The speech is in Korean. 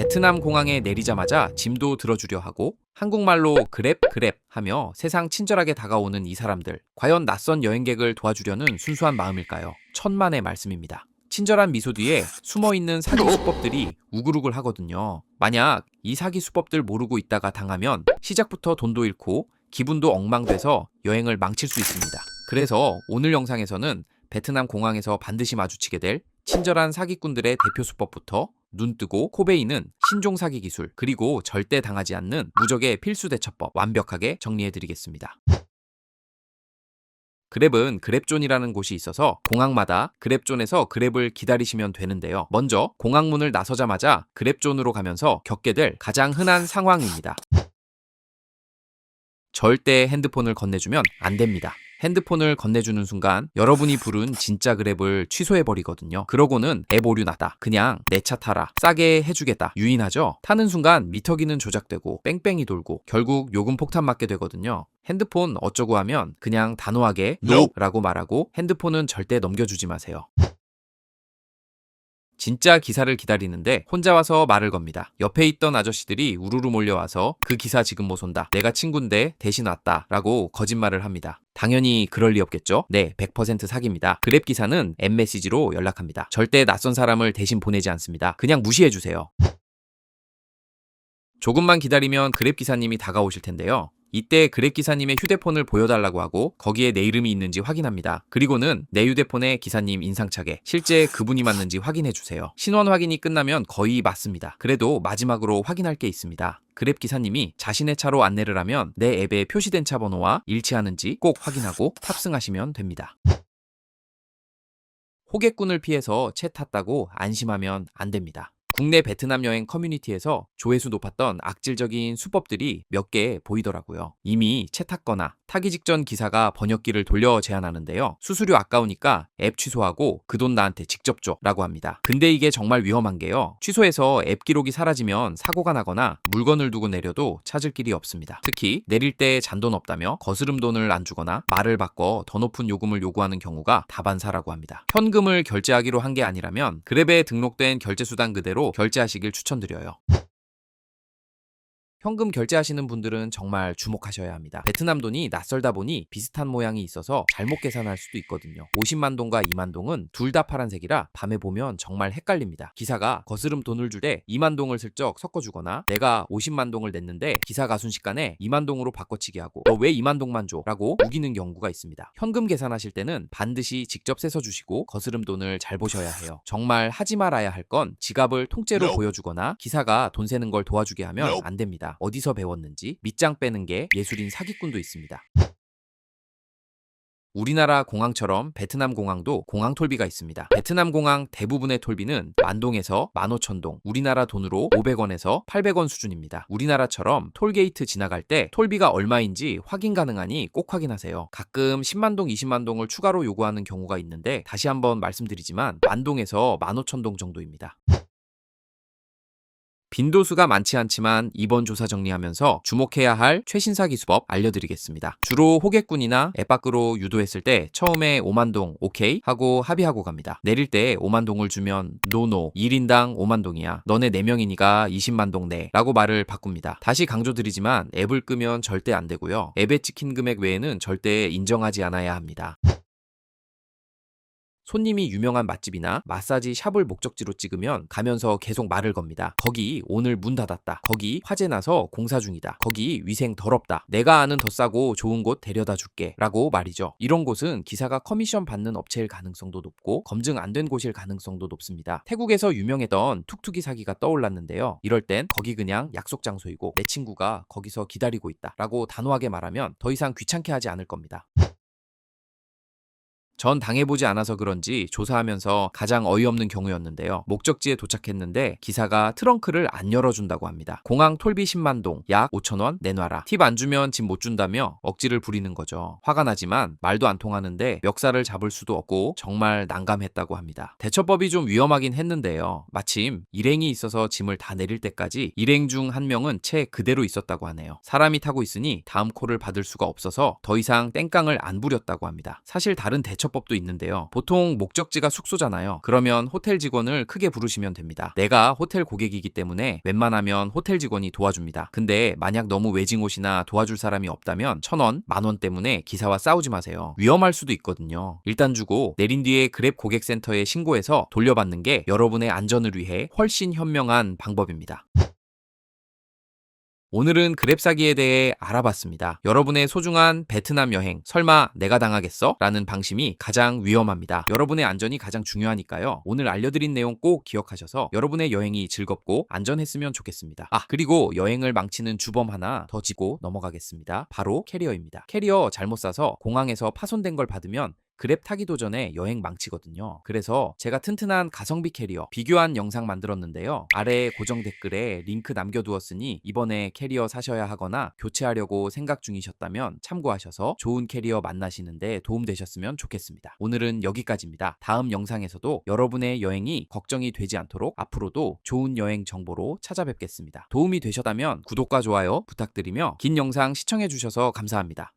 베트남 공항에 내리자마자 짐도 들어주려 하고 한국말로 그랩 그랩 하며 세상 친절하게 다가오는 이 사람들, 과연 낯선 여행객을 도와주려는 순수한 마음일까요? 천만의 말씀입니다. 친절한 미소 뒤에 숨어있는 사기 수법들이 우글우글 하거든요. 만약 이 사기 수법들 모르고 있다가 당하면 시작부터 돈도 잃고 기분도 엉망돼서 여행을 망칠 수 있습니다. 그래서 오늘 영상에서는 베트남 공항에서 반드시 마주치게 될 친절한 사기꾼들의 대표 수법부터 눈 뜨고 코 베이는 신종 사기 기술, 그리고 절대 당하지 않는 무적의 필수 대처법 완벽하게 정리해드리겠습니다. 그랩은 그랩존이라는 곳이 있어서 공항마다 그랩존에서 그랩을 기다리시면 되는데요. 먼저 공항문을 나서자마자 그랩존으로 가면서 겪게 될 가장 흔한 상황입니다. 절대 핸드폰을 건네주면 안 됩니다. 핸드폰을 건네주는 순간 여러분이 부른 진짜 그랩을 취소해버리거든요. 그러고는 앱 오류 났다, 그냥 내 차 타라, 싸게 해주겠다, 유인하죠. 타는 순간 미터기는 조작되고 뺑뺑이 돌고 결국 요금 폭탄 맞게 되거든요. 핸드폰 어쩌고 하면 그냥 단호하게 NO! 라고 말하고 핸드폰은 절대 넘겨주지 마세요. 진짜 기사를 기다리는데 혼자 와서 말을 겁니다. 옆에 있던 아저씨들이 우르르 몰려와서 그 기사 지금 못 온다, 내가 친구인데 대신 왔다 라고 거짓말을 합니다. 당연히 그럴 리 없겠죠? 네, 100% 사기입니다. 그랩 기사는 앱메시지로 연락합니다. 절대 낯선 사람을 대신 보내지 않습니다. 그냥 무시해주세요. 조금만 기다리면 그랩 기사님이 다가오실 텐데요. 이때 그랩 기사님의 휴대폰을 보여달라고 하고 거기에 내 이름이 있는지 확인합니다. 그리고는 내 휴대폰에 기사님 인상착에 실제 그분이 맞는지 확인해주세요. 신원 확인이 끝나면 거의 맞습니다. 그래도 마지막으로 확인할 게 있습니다. 그랩 기사님이 자신의 차로 안내를 하면 내 앱에 표시된 차 번호와 일치하는지 꼭 확인하고 탑승하시면 됩니다. 호객꾼을 피해서 채 탔다고 안심하면 안 됩니다. 국내 베트남 여행 커뮤니티에서 조회수 높았던 악질적인 수법들이 몇 개 보이더라고요. 이미 채 탔거나 타기 직전 기사가 번역기를 돌려 제안하는데요. 수수료 아까우니까 앱 취소하고 그 돈 나한테 직접 줘 라고 합니다. 근데 이게 정말 위험한 게요. 취소해서 앱 기록이 사라지면 사고가 나거나 물건을 두고 내려도 찾을 길이 없습니다. 특히 내릴 때 잔돈 없다며 거스름 돈을 안 주거나 말을 바꿔 더 높은 요금을 요구하는 경우가 다반사라고 합니다. 현금을 결제하기로 한 게 아니라면 그랩에 등록된 결제수단 그대로 결제하시길 추천드려요. 현금 결제하시는 분들은 정말 주목하셔야 합니다. 베트남 돈이 낯설다 보니 비슷한 모양이 있어서 잘못 계산할 수도 있거든요. 50만 동과 2만 동은 둘 다 파란색이라 밤에 보면 정말 헷갈립니다. 기사가 거스름 돈을 줄 때 2만 동을 슬쩍 섞어주거나 내가 50만 동을 냈는데 기사가 순식간에 2만 동으로 바꿔치기 하고 너 왜 2만 동만 줘? 라고 우기는 경우가 있습니다. 현금 계산하실 때는 반드시 직접 세서 주시고 거스름 돈을 잘 보셔야 해요. 정말 하지 말아야 할 건 지갑을 통째로 보여주거나 기사가 돈 세는 걸 도와주게 하면 안 됩니다. 어디서 배웠는지 밑장 빼는 게 예술인 사기꾼도 있습니다. 우리나라 공항처럼 베트남 공항도 공항 톨비가 있습니다. 베트남 공항 대부분의 톨비는 10,000동에서 15,000동, 우리나라 돈으로 500원에서 800원 수준입니다. 우리나라처럼 톨게이트 지나갈 때 톨비가 얼마인지 확인 가능하니 꼭 확인하세요. 가끔 10만 동, 20만 동을 추가로 요구하는 경우가 있는데 다시 한번 말씀드리지만 10,000동에서 15,000동 정도입니다. 빈도수가 많지 않지만 이번 조사 정리하면서 주목해야 할 최신 사기 수법 알려드리겠습니다. 주로 호객꾼이나 앱 밖으로 유도했을 때 처음에 5만 동 오케이 하고 합의하고 갑니다. 내릴 때 5만 동을 주면 노노 1인당 5만 동이야, 너네 4명이니까 20만 동 내 라고 말을 바꿉니다. 다시 강조드리지만 앱을 끄면 절대 안 되고요. 앱에 찍힌 금액 외에는 절대 인정하지 않아야 합니다. 손님이 유명한 맛집이나 마사지 샵을 목적지로 찍으면 가면서 계속 말을 겁니다. 거기 오늘 문 닫았다, 거기 화재 나서 공사 중이다, 거기 위생 더럽다, 내가 아는 더 싸고 좋은 곳 데려다 줄게 라고 말이죠. 이런 곳은 기사가 커미션 받는 업체일 가능성도 높고 검증 안 된 곳일 가능성도 높습니다. 태국에서 유명했던 툭툭이 사기가 떠올랐는데요. 이럴 땐 거기 그냥 약속 장소이고 내 친구가 거기서 기다리고 있다 라고 단호하게 말하면 더 이상 귀찮게 하지 않을 겁니다. 전 당해보지 않아서 그런지 조사하면서 가장 어이없는 경우였는데요. 목적지에 도착했는데 기사가 트렁크를 안 열어준다고 합니다. 공항 톨비 10만 동, 약 5,000원 내놔라. 팁 안 주면 집 못 준다며 억지를 부리는 거죠. 화가 나지만 말도 안 통하는데 멱살을 잡을 수도 없고 정말 난감했다고 합니다. 대처법이 좀 위험하긴 했는데요. 마침 일행이 있어서 짐을 다 내릴 때까지 일행 중 한 명은 채 그대로 있었다고 하네요. 사람이 타고 있으니 다음 콜을 받을 수가 없어서 더 이상 땡깡을 안 부렸다고 합니다. 사실 다른 대처법 대처법도 있는데요. 보통 목적지가 숙소잖아요. 그러면 호텔 직원을 크게 부르시면 됩니다. 내가 호텔 고객이기 때문에 웬만하면 호텔 직원이 도와줍니다. 근데 만약 너무 외징옷이나 도와줄 사람이 없다면 1,000원, 10,000원 때문에 기사와 싸우지 마세요. 위험할 수도 있거든요. 일단 주고 내린 뒤에 그랩 고객센터에 신고해서 돌려받는 게 여러분의 안전을 위해 훨씬 현명한 방법입니다. 오늘은 그랩 사기에 대해 알아봤습니다. 여러분의 소중한 베트남 여행, 설마 내가 당하겠어? 라는 방심이 가장 위험합니다. 여러분의 안전이 가장 중요하니까요. 오늘 알려드린 내용 꼭 기억하셔서 여러분의 여행이 즐겁고 안전했으면 좋겠습니다. 그리고 여행을 망치는 주범 하나 더 짚고 넘어가겠습니다. 바로 캐리어입니다. 캐리어 잘못 싸서 공항에서 파손된 걸 받으면 그랩 타기도 전에 여행 망치거든요. 그래서 제가 튼튼한 가성비 캐리어 비교한 영상 만들었는데요. 아래 고정 댓글에 링크 남겨두었으니 이번에 캐리어 사셔야 하거나 교체하려고 생각 중이셨다면 참고하셔서 좋은 캐리어 만나시는데 도움되셨으면 좋겠습니다. 오늘은 여기까지입니다. 다음 영상에서도 여러분의 여행이 걱정이 되지 않도록 앞으로도 좋은 여행 정보로 찾아뵙겠습니다. 도움이 되셨다면 구독과 좋아요 부탁드리며 긴 영상 시청해주셔서 감사합니다.